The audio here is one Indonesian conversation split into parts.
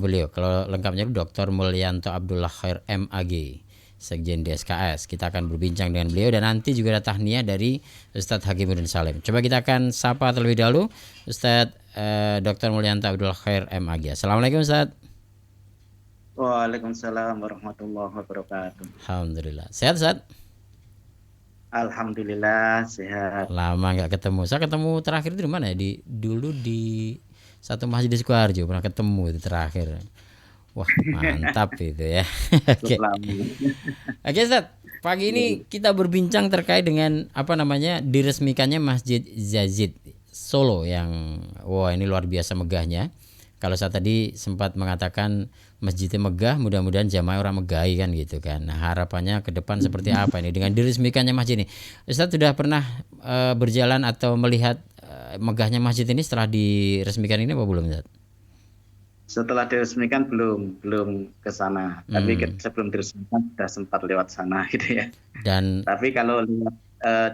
beliau. Kalau lengkapnya itu Dr. Mulyanto Abdullah Khair MAG, Sekjen DSKS. Kita akan berbincang dengan beliau dan nanti juga ada tahniah dari Ustadz Hakimuddin Salim. Coba kita akan sapa terlebih dahulu Ustadz Dr. Mulyanto Abdullah Khair MAG. Assalamualaikum Ustadz. Waalaikumsalam warahmatullahi wabarakatuh. Alhamdulillah. Sehat Ustadz? Alhamdulillah sehat. Lama nggak ketemu. Saya ketemu terakhir itu di mana ya? Dulu di satu masjid di Sukoharjo pernah ketemu itu terakhir. Wah mantap itu ya. Cukup Oke. lama. Oke Ustaz, pagi ini kita berbincang terkait dengan apa namanya diresmikannya Masjid Zazid Solo yang wah ini luar biasa megahnya. Kalau saya tadi sempat mengatakan masjidnya megah, mudah-mudahan jamaah orang megahi kan gitu kan. Nah harapannya ke depan seperti apa ini dengan diresmikannya masjid ini? Ustaz sudah pernah berjalan atau melihat megahnya masjid ini setelah diresmikan ini apa belum Ustaz? Setelah diresmikan belum ke sana. Tapi Hmm. sebelum diresmikan sudah sempat lewat sana gitu ya. Dan Tapi kalau lihat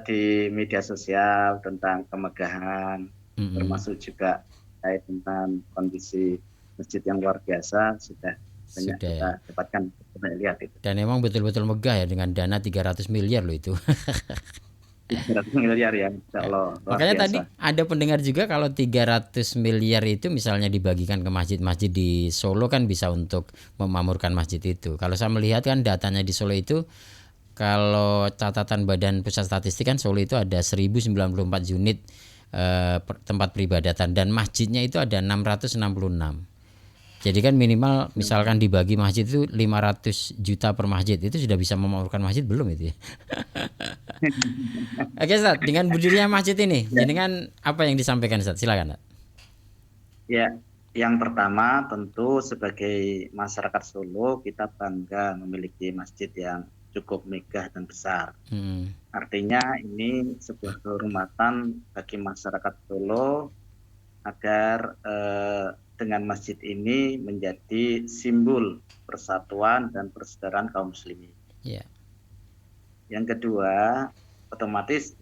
di media sosial tentang kemegahan, mm-mm, termasuk juga tentang kondisi masjid yang luar biasa, sudah banyak sudah ya. kita dapatkan, banyak lihat itu. Dan emang betul-betul megah ya dengan dana 300 miliar loh itu. 300 miliar ya, Insya Ya. Allah luar Makanya biasa. tadi ada pendengar juga kalau 300 miliar itu misalnya dibagikan ke masjid-masjid di Solo kan bisa untuk memamurkan masjid itu. Kalau saya melihat kan datanya di Solo itu kalau catatan Badan Pusat Statistik kan Solo itu ada 1094 unit tempat peribadatan dan masjidnya itu ada 666. Jadi kan minimal misalkan dibagi masjid itu 500 juta per masjid itu sudah bisa memamurkan masjid belum itu ya? Oke Ustaz, dengan berdirinya masjid ini, Ya. jenengan apa yang disampaikan Ustaz? Silakan Ustaz. Ya, yang pertama tentu sebagai masyarakat Solo kita bangga memiliki masjid yang cukup megah dan besar. Hmm, Artinya ini sebuah kehormatan bagi masyarakat Solo agar dengan masjid ini menjadi simbol persatuan dan persaudaraan kaum muslimin. ya. Yang kedua, otomatis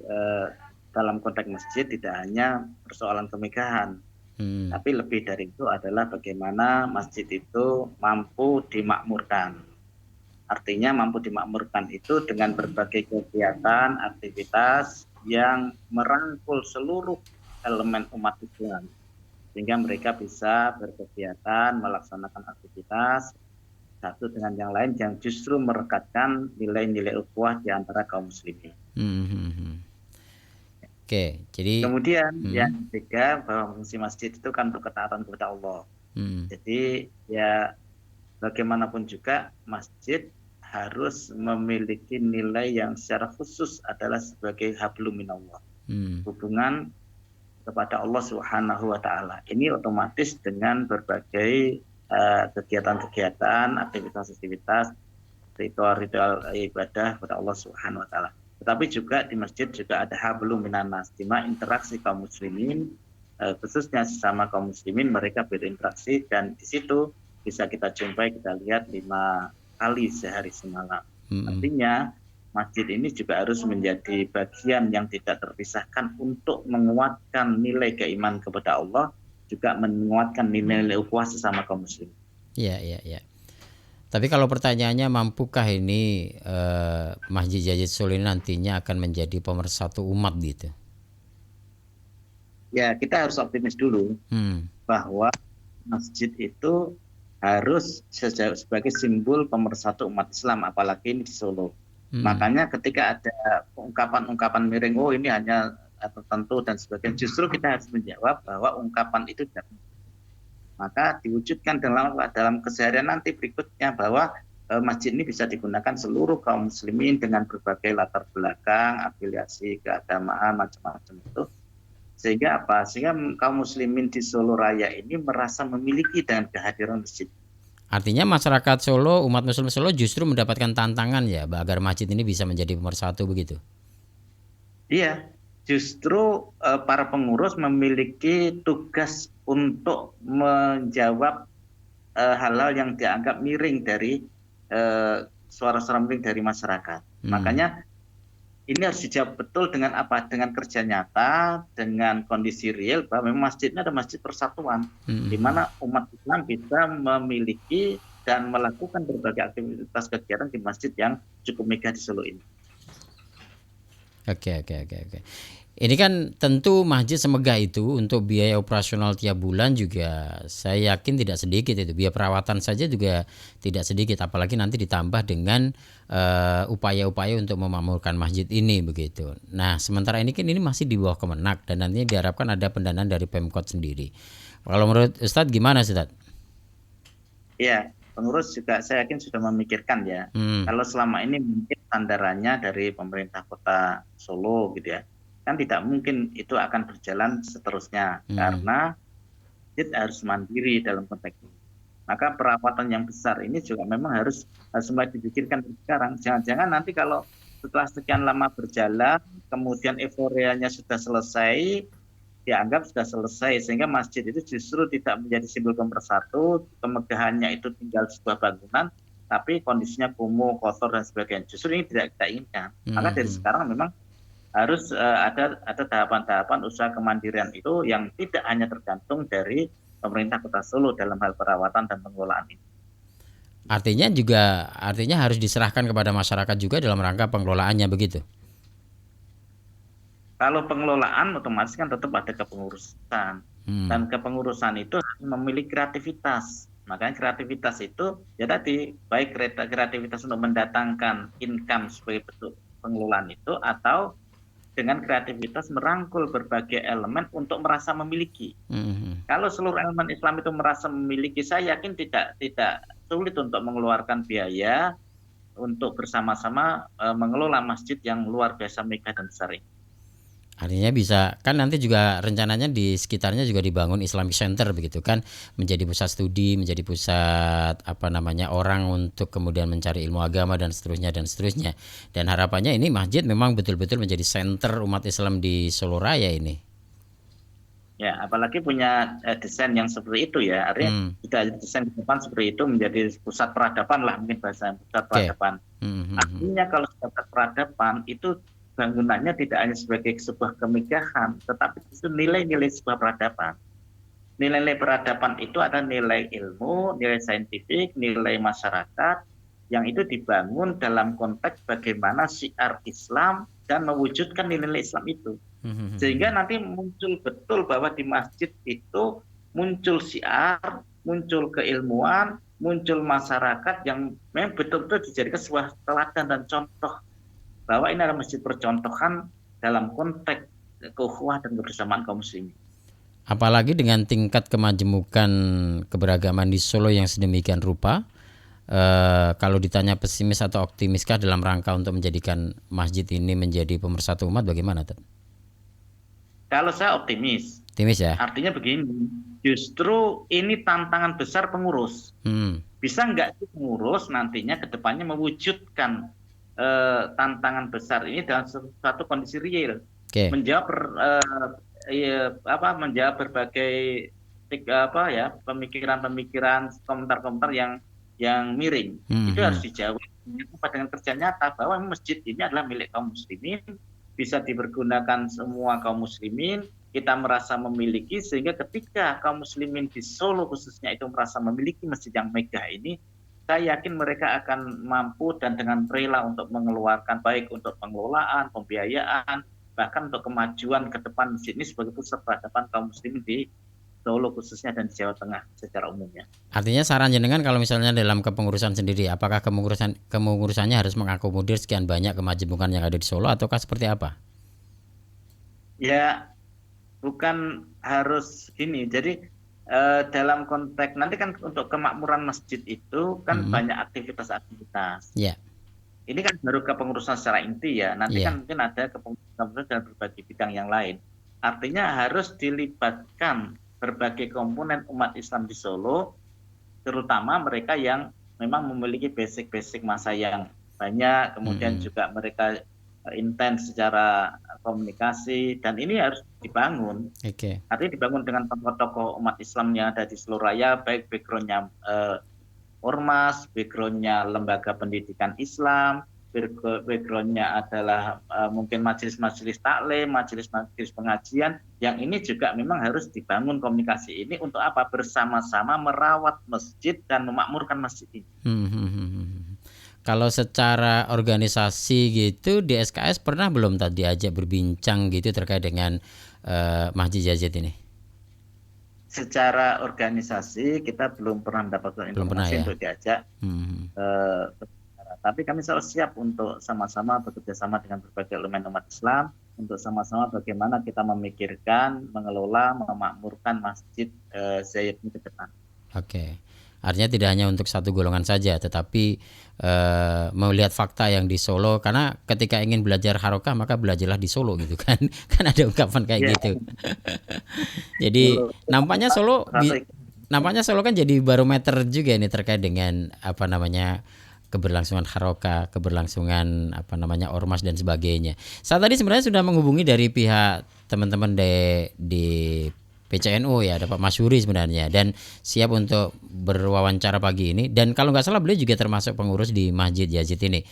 dalam konteks masjid tidak hanya persoalan kemegahan, Hmm, tapi lebih dari itu adalah bagaimana masjid itu mampu dimakmurkan. Artinya mampu dimakmurkan itu dengan berbagai kegiatan, aktivitas yang merangkul seluruh elemen umat Islam. Sehingga mereka bisa berkegiatan, melaksanakan aktivitas, satu dengan yang lain yang justru merekatkan nilai-nilai ukhuwah di antara kaum muslimin. hmm, hmm, hmm. Oke, jadi Kemudian hmm, yang ketiga bahwa fungsi masjid itu kan untuk ketaatan kepada Allah. hmm, Jadi ya bagaimanapun juga masjid harus memiliki nilai yang secara khusus adalah sebagai hablum minallah. hmm, Hubungan kepada Allah Subhanahu wa taala. Ini otomatis dengan berbagai kegiatan-kegiatan, aktivitas-aktivitas, ritual-ritual ibadah kepada Allah Subhanahu wa taala. Tetapi juga di masjid juga ada hablum minanas, di mana interaksi kaum muslimin khususnya sesama kaum muslimin mereka berinteraksi dan di situ bisa kita jumpai, kita lihat 5 kali sehari semalam. hmm. Artinya masjid ini juga harus menjadi bagian yang tidak terpisahkan untuk menguatkan nilai keimanan kepada Allah, juga menguatkan nilai-nilai ukhuwah sesama kaum muslim. Ya, ya, ya. Tapi kalau pertanyaannya mampukah ini Masjid Zazid Solo ini nantinya akan menjadi pemersatu umat gitu? Ya, kita harus optimis dulu Hmm, bahwa masjid itu harus sebagai simbol pemersatu umat Islam, apalagi ini di Solo. hmm. Makanya ketika ada ungkapan-ungkapan miring, oh ini hanya tertentu dan sebagainya, justru kita harus menjawab bahwa ungkapan itu tidak, maka diwujudkan dalam keseharian nanti berikutnya bahwa masjid ini bisa digunakan seluruh kaum muslimin dengan berbagai latar belakang, afiliasi keagamaan macam-macam itu. Sehingga apa? Sehingga kaum muslimin di Solo Raya ini merasa memiliki dengan kehadiran masjid. Artinya masyarakat Solo, umat Muslim Solo justru mendapatkan tantangan ya agar masjid ini bisa menjadi pemersatu begitu. Iya, justru para pengurus memiliki tugas untuk menjawab hal-hal yang dianggap miring dari suara-suara miring dari masyarakat. Hmm. Makanya ini harus dijawab betul dengan apa? Dengan kerja nyata, dengan kondisi real bahwa memang masjidnya ada masjid persatuan, di Hmm. mana umat Islam bisa memiliki dan melakukan berbagai aktivitas kegiatan di masjid yang cukup megah di Solo ini. Oke, oke, oke, oke. Ini kan tentu masjid semegah itu untuk biaya operasional tiap bulan juga saya yakin tidak sedikit itu. Biaya perawatan saja juga tidak sedikit, apalagi nanti ditambah dengan upaya-upaya untuk memakmurkan masjid ini begitu. Nah, sementara ini kan ini masih di bawah Kemenak dan nantinya diharapkan ada pendanaan dari Pemkot sendiri. Kalau menurut Ustadz gimana Ustadz? Ya, pengurus juga saya yakin sudah memikirkan ya. Hmm, Kalau selama ini mungkin sandarannya dari pemerintah kota Solo gitu ya, kan tidak mungkin itu akan berjalan seterusnya hmm. karena masjid harus mandiri dalam konteks ini. Maka perawatan yang besar ini juga memang harus mulai dipikirkan dari sekarang. Jangan-jangan nanti kalau setelah sekian lama berjalan, kemudian euforianya sudah selesai, dianggap sudah selesai, sehingga masjid itu justru tidak menjadi simbol pemersatu, kemegahannya itu tinggal sebuah bangunan, tapi kondisinya kumuh, kotor dan sebagainya. Justru ini tidak kita inginkan. Maka dari Hmm. sekarang memang harus ada tahapan-tahapan usaha kemandirian itu yang tidak hanya tergantung dari pemerintah Kota Solo dalam hal perawatan dan pengelolaan ini. Artinya harus diserahkan kepada masyarakat juga dalam rangka pengelolaannya begitu. Kalau pengelolaan otomatis kan tetap ada kepengurusan. Dan Hmm. kepengurusan itu memiliki kreativitas. Makanya kreativitas itu ya tadi baik kreativitas untuk mendatangkan income sebagai bentuk pengelolaan itu atau dengan kreativitas merangkul berbagai elemen untuk merasa memiliki. Hmm. Kalau seluruh elemen Islam itu merasa memiliki, saya yakin tidak sulit untuk mengeluarkan biaya untuk bersama-sama mengelola masjid yang luar biasa megah dan besar ini. Artinya bisa kan nanti juga rencananya di sekitarnya juga dibangun Islamic Center begitu kan, menjadi pusat studi, menjadi pusat apa namanya orang untuk kemudian mencari ilmu agama dan seterusnya dan seterusnya. Dan harapannya ini masjid memang betul-betul menjadi center umat Islam di Solo Raya ini. Ya, apalagi punya desain yang seperti itu ya. Artinya Hmm. jika desain di depan seperti itu menjadi pusat peradaban lah mungkin bahasa pusat Oke. peradaban. Hmm, hmm, hmm. Artinya kalau pusat peradaban itu bangunannya tidak hanya sebagai sebuah kemegahan, tetapi itu nilai-nilai sebuah peradaban. Nilai-nilai peradaban itu ada nilai ilmu, nilai saintifik, nilai masyarakat yang itu dibangun dalam konteks bagaimana syiar Islam dan mewujudkan nilai-nilai Islam itu. Hmm, hmm, hmm, Sehingga hmm. nanti muncul betul bahwa di masjid itu muncul syiar, muncul keilmuan, muncul masyarakat yang memang betul-betul dijadikan sebuah teladan dan contoh bahwa ini adalah masjid percontohan dalam konteks keukhuwah dan kebersamaan kaum muslimin. Apalagi dengan tingkat kemajemukan keberagaman di Solo yang sedemikian rupa, kalau ditanya pesimis atau optimiskah dalam rangka untuk menjadikan masjid ini menjadi pemersatu umat, bagaimana Ted? Kalau saya optimis, Optimis ya? artinya begini, justru ini tantangan besar pengurus. Hmm. Bisa nggak sih pengurus nantinya ke depannya mewujudkan tantangan besar ini dalam suatu kondisi real, Oke. menjawab menjawab berbagai pemikiran-pemikiran, komentar-komentar yang miring. Hmm, Itu harus hmm. dijawab dengan kerja nyata bahwa masjid ini adalah milik kaum muslimin, bisa dipergunakan semua kaum muslimin, kita merasa memiliki sehingga ketika kaum muslimin di Solo khususnya itu merasa memiliki masjid yang megah ini, saya yakin mereka akan mampu dan dengan rela untuk mengeluarkan baik untuk pengelolaan, pembiayaan, bahkan untuk kemajuan ke depan masjid ini sebagai pusat peradaban kaum muslimin di Solo khususnya dan di Jawa Tengah secara umumnya. Artinya saran jenengan kalau misalnya dalam kepengurusan sendiri, apakah kepengurusannya harus mengakomodir sekian banyak kemajemukan yang ada di Solo ataukah seperti apa? Ya, bukan harus gini. Jadi dalam konteks nanti kan untuk kemakmuran masjid itu kan Hmm. banyak aktivitas-aktivitas. Ya, Ini kan baru kepengurusan secara inti ya. Nanti iya. kan mungkin ada kepengurusan dalam berbagai bidang yang lain. Artinya harus dilibatkan berbagai komponen umat Islam di Solo, terutama mereka yang memang memiliki basic-basic masa yang banyak, kemudian Hmm. juga mereka intens secara komunikasi, dan ini harus dibangun. Oke. Artinya dibangun dengan tokoh-tokoh umat Islam yang ada di seluruh raya, baik backgroundnya ormas, backgroundnya lembaga pendidikan Islam, backgroundnya adalah mungkin majelis-majelis taklim, majelis-majelis pengajian, yang ini juga memang harus dibangun komunikasi ini untuk apa? Bersama-sama merawat masjid dan memakmurkan masjid ini. Kalau secara organisasi gitu di SKS pernah belum tadi diajak berbincang gitu terkait dengan Masjid Yazid ini? Secara organisasi kita belum pernah mendapatkan Belum pernah informasi ya. untuk diajak berbicara. Tapi kami selalu siap untuk sama-sama bekerja sama dengan berbagai elemen umat Islam untuk sama-sama bagaimana kita memikirkan, mengelola, memakmurkan Masjid Zayed ini ke depan. Oke. Artinya tidak hanya untuk satu golongan saja, tetapi melihat fakta yang di Solo. Karena ketika ingin belajar harokah maka belajarlah di Solo gitu kan. Kan ada ungkapan kayak gitu. Jadi nampaknya Solo kan jadi barometer juga ini terkait dengan apa namanya keberlangsungan harokah, keberlangsungan apa namanya ormas dan sebagainya. Saya tadi sebenarnya sudah menghubungi dari pihak teman-teman di PCNU ya, ada Pak Masyuri sebenarnya, dan siap untuk berwawancara pagi ini. Dan kalau nggak salah beliau juga termasuk pengurus di Masjid Yazid ini.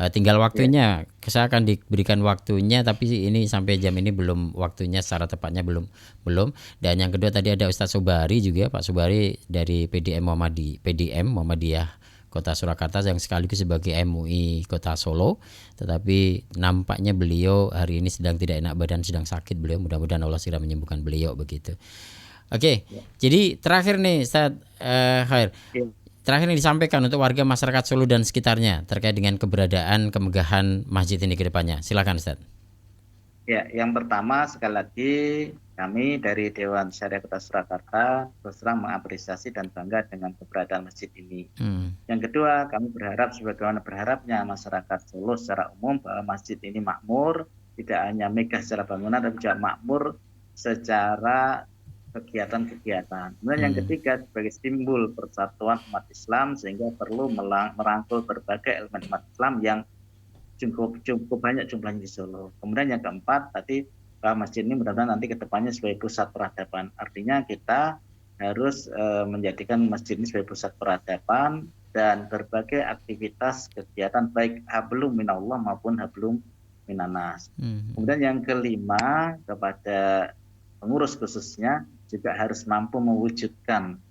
Tinggal waktunya, saya akan diberikan waktunya, tapi ini sampai jam ini belum waktunya secara tepatnya belum. Dan yang kedua tadi ada Ustadz Sobari juga, Pak Sobari dari PDM Muhammadiyah Kota Surakarta yang sekaligus sebagai MUI Kota Solo, tetapi nampaknya beliau hari ini sedang tidak enak badan, sedang sakit beliau, mudah-mudahan Allah segera menyembuhkan beliau begitu. Oke, jadi terakhir nih Ustaz Khair, terakhir nih disampaikan untuk warga masyarakat Solo dan sekitarnya terkait dengan keberadaan kemegahan masjid ini ke depannya. Silakan Ustaz. Ya, yang pertama sekali lagi kami dari Dewan Syariah Kota Surakarta terus terang mengapresiasi dan bangga dengan keberadaan masjid ini. Yang kedua, kami berharap sebagaimana berharapnya masyarakat Solo secara umum bahwa masjid ini makmur, tidak hanya megah secara bangunan tapi juga makmur secara kegiatan-kegiatan. Kemudian yang ketiga, sebagai simbol persatuan umat Islam sehingga perlu merangkul berbagai elemen umat Islam yang cukup banyak jumlahnya di Solo. Kemudian yang keempat tadi masjid ini mudah-mudahan nanti ke depannya sebagai pusat peradaban. Artinya kita harus menjadikan masjid ini sebagai pusat peradaban dan berbagai aktivitas kegiatan baik hablum minallah maupun hablum minanas. Kemudian yang kelima kepada pengurus khususnya juga harus mampu mewujudkan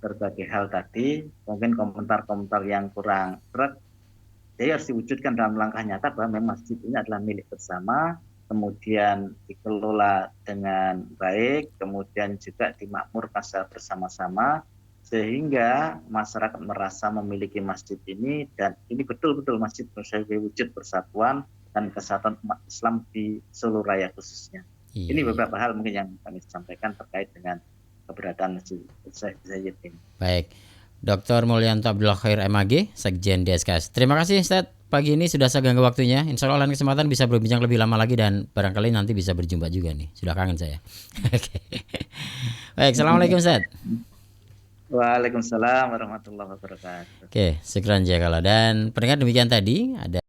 berbagai hal tadi, mungkin komentar-komentar yang kurang berat. Jadi harus diwujudkan dalam langkah nyata bahwa memang masjid ini adalah milik bersama, kemudian dikelola dengan baik, kemudian juga dimakmurkan secara bersama-sama, sehingga masyarakat merasa memiliki masjid ini, dan ini betul-betul masjid sebagai wujud persatuan dan kesatuan umat Islam di Solo Raya khususnya. Ini beberapa hal mungkin yang kami sampaikan terkait dengan keberadaan Masjid Zayed ini. Baik. Dr. Mulyanto Abdullah Khair MAG, Sekjen DSKS. Terima kasih Ustaz, pagi ini sudah saya ganggu waktunya. Insya Allah lain kesempatan bisa berbincang lebih lama lagi dan barangkali nanti bisa berjumpa juga nih. Sudah kangen saya. Oke. Baik, Assalamualaikum Ustaz. Waalaikumsalam warahmatullahi wabarakatuh. Oke, syukran jazakallah. Dan pendengar demikian tadi ada